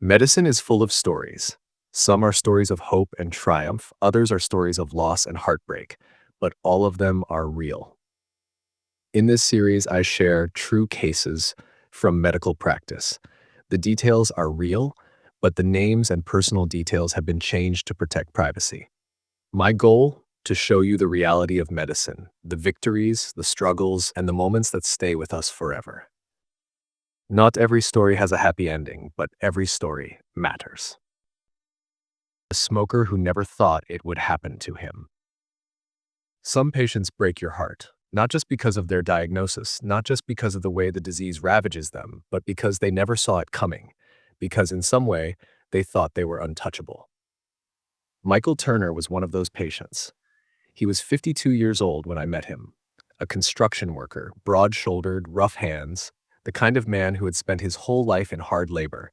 Medicine is full of stories. Some are stories of hope and triumph, others are stories of loss and heartbreak, but all of them are real. In this series, I share true cases from medical practice. The details are real, but the names and personal details have been changed to protect privacy. My goal? To show you the reality of medicine, the victories, the struggles, and the moments that stay with us forever. Not every story has a happy ending, but every story matters. A smoker who never thought it would happen to him. Some patients break your heart, not just because of their diagnosis, not just because of the way the disease ravages them, but because they never saw it coming, because in some way, they thought they were untouchable. Michael Turner was one of those patients. He was 52 years old when I met him, a construction worker, broad-shouldered, rough hands, the kind of man who had spent his whole life in hard labor.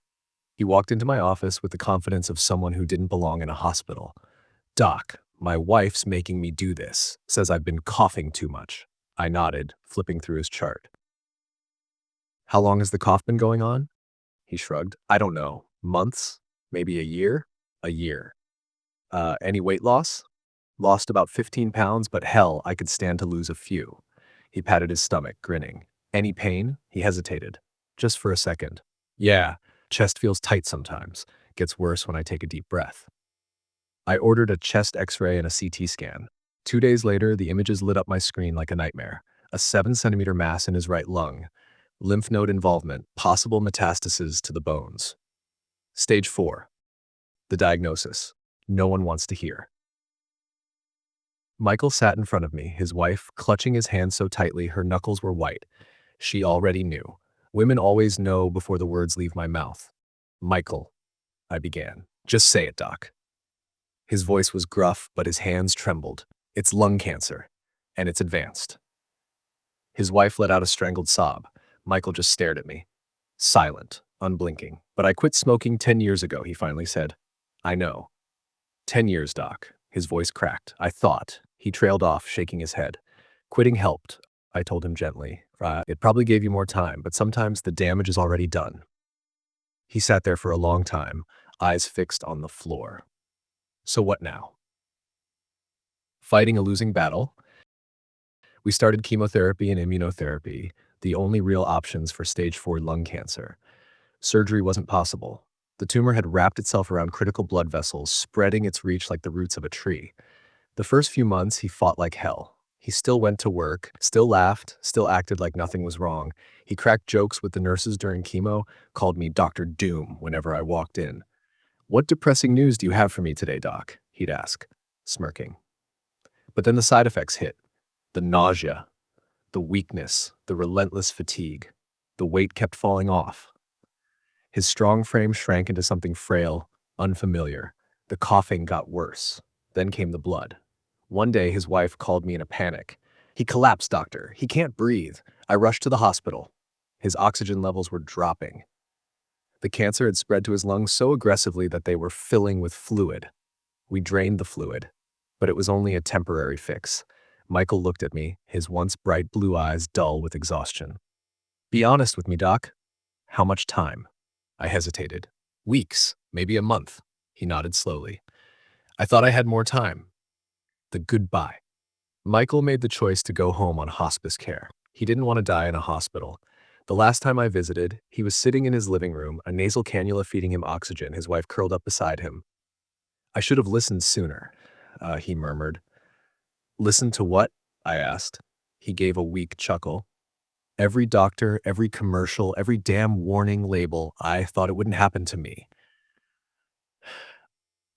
He walked into my office with the confidence of someone who didn't belong in a hospital. "Doc, my wife's making me do this, says I've been coughing too much." I nodded, flipping through his chart. "How long has the cough been going on?" He shrugged. "I don't know. Months? Maybe a year?" "A year. Any weight loss?" "Lost about 15 pounds, but hell, I could stand to lose a few." He patted his stomach, grinning. "Any pain?" He hesitated. "Just for a second." "Yeah, chest feels tight sometimes. Gets worse when I take a deep breath." I ordered a chest x-ray and a CT scan. 2 days later, the images lit up my screen like a nightmare. A 7-centimeter mass in his right lung. Lymph node involvement, possible metastases to the bones. Stage 4. The diagnosis. No one wants to hear. Michael sat in front of me, his wife clutching his hand so tightly her knuckles were white. She already knew. Women always know before the words leave my mouth. "Michael," I began. "Just say it, Doc." His voice was gruff, but his hands trembled. "It's lung cancer, and it's advanced." His wife let out a strangled sob. Michael just stared at me. Silent, unblinking. "But I quit smoking 10 years ago," he finally said. "I know." 10 years, Doc." His voice cracked. "I thought." He trailed off, shaking his head. "Quitting helped," I told him gently. It probably gave you more time, but sometimes the damage is already done." He sat there for a long time, eyes fixed on the floor. "So what now?" "Fighting a losing battle." We started chemotherapy and immunotherapy, the only real options for stage 4 lung cancer. Surgery wasn't possible. The tumor had wrapped itself around critical blood vessels, spreading its reach like the roots of a tree. The first few months, he fought like hell. He still went to work, still laughed, still acted like nothing was wrong. He cracked jokes with the nurses during chemo, called me Dr. Doom whenever I walked in. "What depressing news do you have for me today, Doc?" he'd ask, smirking. But then the side effects hit. The nausea, the weakness, the relentless fatigue. The weight kept falling off. His strong frame shrank into something frail, unfamiliar. The coughing got worse. Then came the blood. One day, his wife called me in a panic. "He collapsed, doctor. He can't breathe." I rushed to the hospital. His oxygen levels were dropping. The cancer had spread to his lungs so aggressively that they were filling with fluid. We drained the fluid, but it was only a temporary fix. Michael looked at me, his once bright blue eyes dull with exhaustion. "Be honest with me, Doc. How much time?" I hesitated. "Weeks, maybe a month." He nodded slowly. "I thought I had more time." The goodbye. Michael made the choice to go home on hospice care. He didn't want to die in a hospital. The last time I visited, he was sitting in his living room, a nasal cannula feeding him oxygen, his wife curled up beside him. "I should have listened sooner," he murmured. "Listen to what?" I asked. He gave a weak chuckle. "Every doctor, every commercial, every damn warning label, I thought it wouldn't happen to me."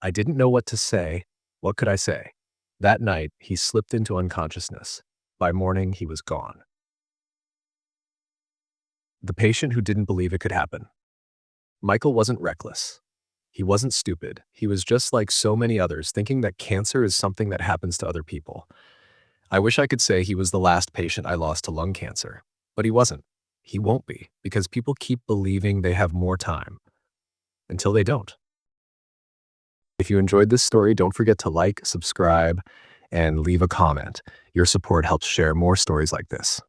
I didn't know what to say. What could I say? That night, he slipped into unconsciousness. By morning, he was gone. The patient who didn't believe it could happen. Michael wasn't reckless. He wasn't stupid. He was just like so many others, thinking that cancer is something that happens to other people. I wish I could say he was the last patient I lost to lung cancer, but he wasn't. He won't be, because people keep believing they have more time until they don't. If you enjoyed this story, don't forget to like, subscribe, and leave a comment. Your support helps share more stories like this.